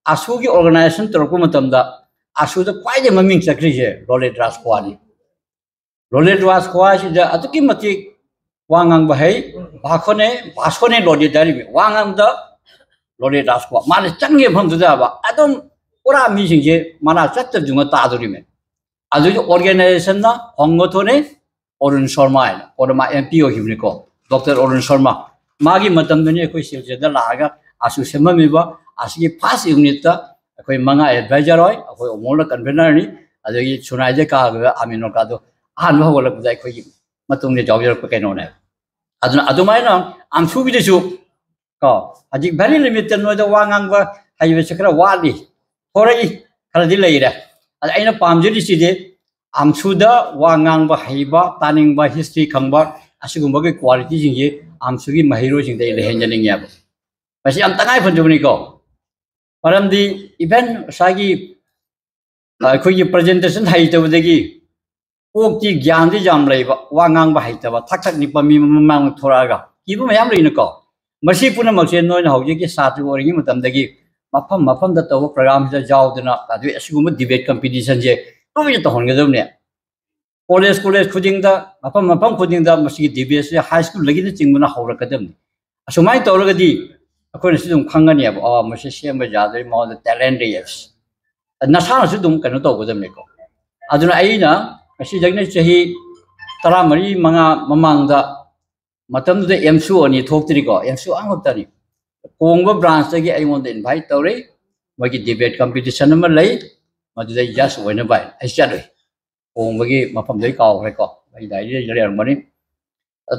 ASU की organization terku matamda ASU da kwai de maming sakri je Rolet Raskwa ni Rolet Raskwa si da atuki mati wangang bahai bakhone Rolet dari mi wangang da Rolet Raskwa mana change pham da ba adom pura mi sing je mana chat junga ta duri me adu organization na hongothone Arun Sharma MP o himni ko Dr. Arun Sharma magi matam duni koi silje da laga ASU sema mi ba ASU first unit ta koi manga advisor hoy koi omol convener ni adu sunai je ka amino ka do han ho wala budai koi matung ni job ko kaino ne adu mai na am su bi de su ko aji very limited no da wangang ba highway chakra wali horai kala di lei ra aina pamje di si de am su da wangang ba haiba taning ba history khangba asigumba ke quality jing ye am su gi mahiro jing de le henjaning ya Masih am tangai pun jumni ko. Param di event sagi koi presentation hai to degi. Ok ti gyan di jam lai ba wangang ba hai ta ba thak thak ni pa mi mang thora ga. Ki bu mayam ri na ko. Masih puna makse noi na hoje ki satu ori ni matam degi. Mafam da to program ja jaw dina ta du asigum debate competition je. To bi to hon ga dum ne. College khuding da mafam khuding da masih debate high school lagi ni chingmana hawra kadam. Asumai to ga di Aku nasi dum kangen ya, oh masih siapa jadi mau the talent yes. Nasa nasi dum kan itu aku dah mereka. Aduna aina masih jadi sih teramari manga memangda macam tu MSU ni thok tiri ko MSU angkut tadi. Kongba branch lagi ayo mau invite tahu bagi debate competition nama lagi, macam tu just wena bay, asyik deh. Kong bagi macam tu kau mereka, bagi dari orang mana.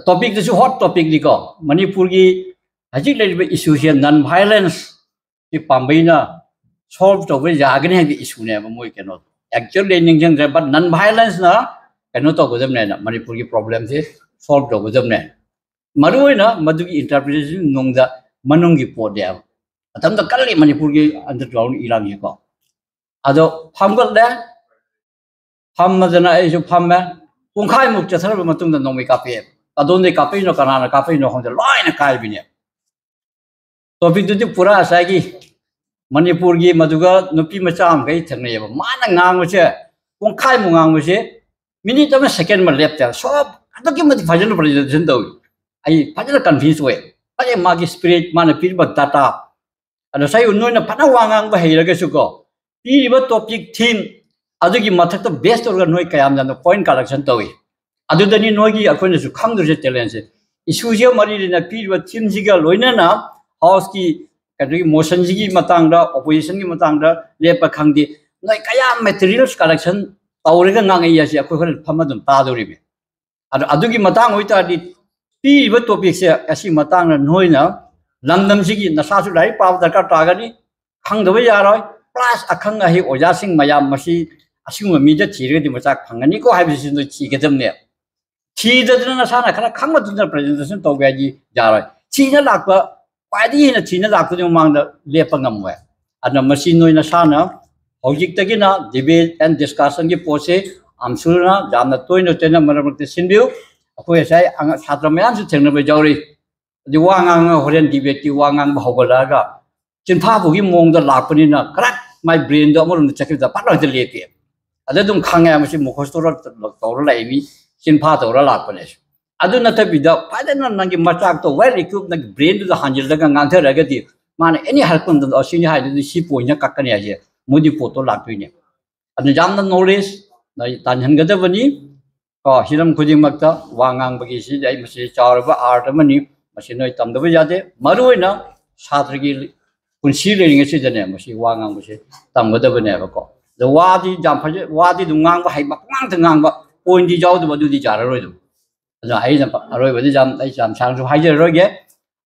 Topik tu hot topik ni ko, Manipur ki Hajik lagi isu yang non-violence di Pambina solve to we jagan yang isu ni apa mui kenot. Actually ni yang dapat non-violence na kenot to gudam ni na Manipur ki problem sih solve to gudam ni. Maruai na madu ki interpretation nongda manung ki pot dia. Atam to kali Manipur ki underground ilang ni ko. Ado pamgal dah pam madana isu pam mah kungkai muk jasar bermatung dan nongmi kafe. Adon de kafe no kanana kafe no hong de lain kai bini. Topik itu pura asagi Manipur ki maduga nupi macam kai thangni ba mana ngang mo kung khai mo ngang mo minute ma second ma left ya sob ato ki mati fajan presentation daw ai fajan confuse we ai magi spirit mana pir ba data ada sai unno na pana wangang ba heira ga suko pi ba topic theme adu ki mathak to best organ noi kayam jan point collection daw adu dani noi ki akoi na su khang du je challenge issue je mari na pi ba theme ji ga loina na House ki kadri motion ji ki matang da opposition ki matang da lepa khangdi noi kaya materials collection tawre ga ngang ya si akoi khol phama dum ta do ri be adu ki matang hoi ta di pi ba topic se asi matang na noi na langdam ji ki nasa su dai pa da ka ta ga ni khang da ba ya roi plus akhang a hi oja sing mayam masi asing mi ja chi re di machak phangani ko hai bi sin do chi ga dam ne chi da na sa na khana khang ma du na presentation to ga ji ja roi chi na lak ba Padi na China lakto yung mga lepangam we. Ano masinoy na sana, hojik tagi na debate and discussion ki pose amsul na jam na toy no tena maramte sinbiu. Ako yasay ang satramayan su tengna ba jawri. Di wangang horen debate ki wangang bahogalaga. Chinpa bugi mong da lakpani na crack my brain do mo na chakit da patang de lepi. Ada dum khanga masi mukhos to la imi chinpa to la lakpani. Adu na tabida pada na nangi machak to well equipped na brain to the hanjil daga nganthe ragati mana any help on the osini hai the shi poina kakani aje modi photo lakpi ne adu jam na knowledge na tanhan gada bani ko hiram khuding makta wangang bagi si dai masi chawrba art mani masi noi tam da jade maroi na chhatra gi kunsi le ngi si jane masi wangang masi tam gada bani ba ko the wadi jam phaje wadi dungang ba hai ba ngang ba point di jaw du di jar roi du Jadi ayah nampak, arwah berarti jam sangsu hajar roh ye,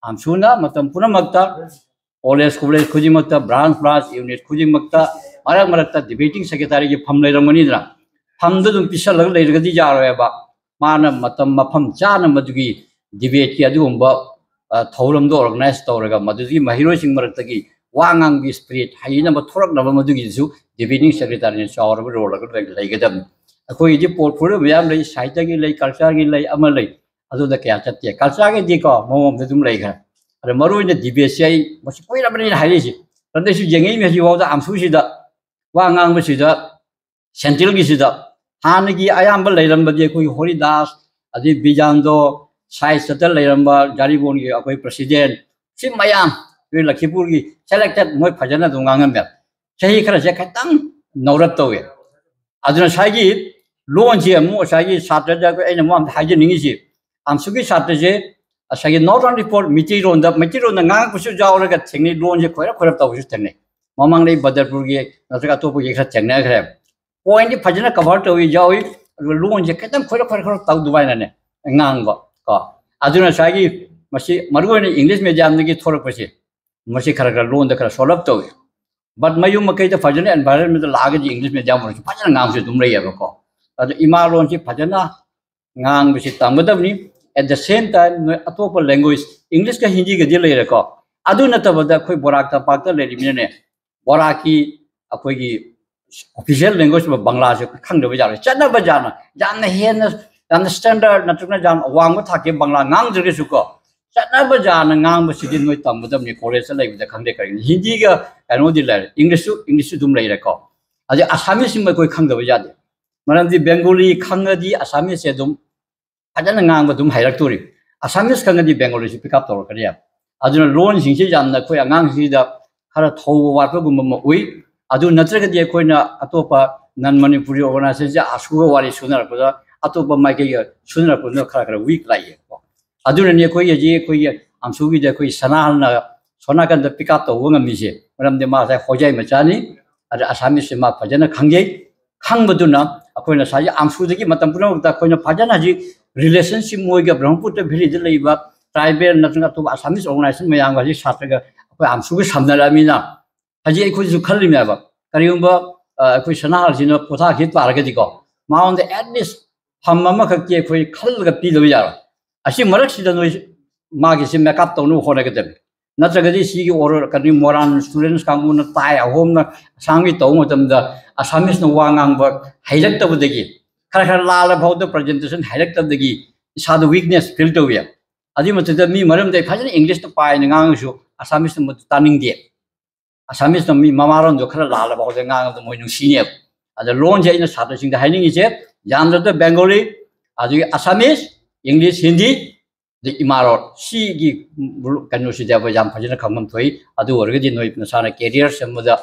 amsuna macam puna makta, college kuji makta, branch unit kuji makta, orang makta debating secretary ye pam lay ramani dra, pam tu pisah lagi lay lagi jar roh ba, mana macam pam jana madugi debate ki adu thaulam do organize tau raga madugi mahiro sing makta ki wangang ki spirit, hayi na thorak na madugi su debating secretary ni shawar ber lagi lay gedam. Aku ini portfolio macam lagi sahaja ki lagi culture ki lagi amal lagi, adu dah kaya cakap culture ki di ko, mau tu lagi kan. Ada maru ini dibesi masih koi ramai ni hari sih. 런데 시 쟁이 메시 와다 암수시다 와강 버시다 센트럴 기시다 하느기 아얌벌 레이럼버디 코이 호리다스 아디 비잔도 사이스터 레이럼버 자리본기 아코이 프레시덴트 심마얌 위 라키푸르기 셀렉티드 모이 파자나 동강은베 제히 크라제 카땅 노랍도웨 아주나 사기 로언지 뭐 사기 사트자고 에나 뭐 하지 닝이시 암수기 사트제 사기 노런 리포트 미티론다 ngang 부수 자오르가 tek니 로언지 코라 코랍다고 싶다네 마망리 버더부르기 나서가 또부 얘기가 쟁나 그래 포인트 파지나 커버 towi jawi 로언지 카땅 코라 타고 두바이나네 ngang 거 아주나 사기 마시 마르고는 잉글리시 메디엄들이 토르듯이 마시 카라가 로언다 카라 솔럽도웨 but mayu makai the fajana environment the lage English medium mo fajana ngang se dum rei ba ko adu ima lon si fajana ngang bi si tamgadam at the same time no atop language English ka Hindi ga dilai ra ko adu na ta bada khoi borak ta pak ta le ri ne boraki akhoi gi official language ba bangla se khang de ba ja chana ba jana jana hen standard na tukna jam wang ba thake bangla ngang jere su ko chana ba jana ngang ba si din noi tamgadam ni college lai ba khang de ka Hindi ga ano dillar English dum lai ra ko ade Assamese ma koi khang da ba ja de maram di Bengali khang di Assamese se dum ajana ngang ba dum hairak tori Assamese khang di Bengali si pick up tor ka ya aduna loan sing si jam na koi angang si da khara thau wa pa gum ma ui adu natra ka di koi na atopa nan Manipuri organization ja asu wari sunar ko da atopa mai ke sunar ko no khara week lai ko aduna ne koi ye koi amsu gi da koi sanal na sona kan da pick up to wong mi se maram de ma sa khojai ma chani ada Assamese ma phajana khange khangmaduna akoina sai amsu de gi matam puna da koina phajana ji relationship moi ga Brahmapura village de leiba tribal natna to Assamese organization mayang ga ji satra ga akoi amsu gi samnalamina haji khoi ju khalli me ba kariumba akoi sanal jina potha khit par ga di ko ma on the at least hamma ka ke khoi khal ga pi lo ya asi marak si da noi ma gi sim makeup to no hona ga de natragadi sigi order kani moran students kanguna tai ahom na sangi to motam da Assamese no wangang ba highlight to degi khara la about the presentation highlight to degi isa the weakness feel to ya adi mata mi maram dai phajana English to pai ngang su Assamese no taning de Assamese no mi mamaron jo khara la about ngang to moi nu sine ada loan je ina sa sing da haining je yam the Bengali adi Assamese English Hindi the imarot si gi kanu si jaba jam phajana khamam thoi adu orga di noi nasana career samada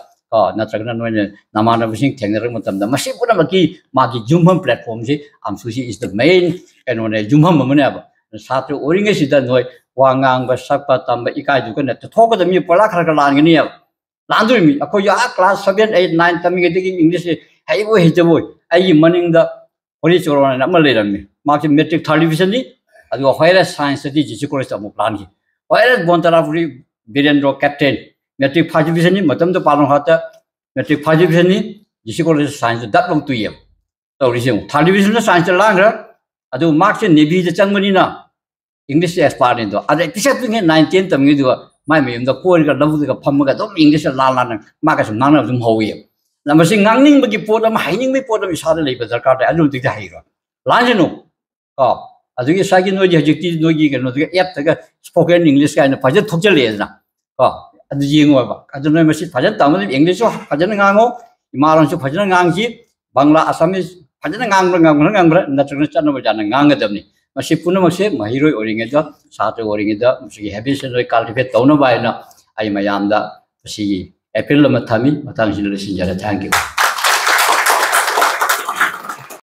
na tragna noi namana bising thengna matam da masi puna maki magi jumham platform si amsusi is the main kanu ne jumham mamane aba satru oringe si da noi wangang ba sakpa tamba ikai du kan to thoga da mi pala khara khara lan ni aba landu mi akho ya class 7 8 9 tami ge di English hai bo he jabo ai maning da hori chorona na mal le ram mi maki metric third division ni adu hoira science di ji ko sta mo plan ki hoira bontara puri Birendra captain metric 5 division ni matam to palon hata metric 5 division ni ji ko science dat long tu yem to ri sing third division science lang ra adu marks navy je changmani na English expert ni do adu tisat ping 19 tam ngi do mai me da ko ga labu ga pham ga dom English la la na ma ka sum nang na zum ho yem na ma sing ngang ning ba ki pot am haining me pot am sa le ba darkar ta adu tik ja hi ro lan jenu ko adugi sagi no ji hajikti no gi ga no ga app ta ga spoken English ka na phajan thokjal le na ko adu ji ngo ba adu no ma si phajan ta ma English so phajan ngang ngo imaron so phajan ngang ji Bangla Assamese phajan ngang bra na chana chana ba jana ngang ga dam ni ma si puna ma se mahiroi oringe da sa to oringe da si habit se cultivate to no ba na ai mayam da si April ma thami matang sin le sin jara thank you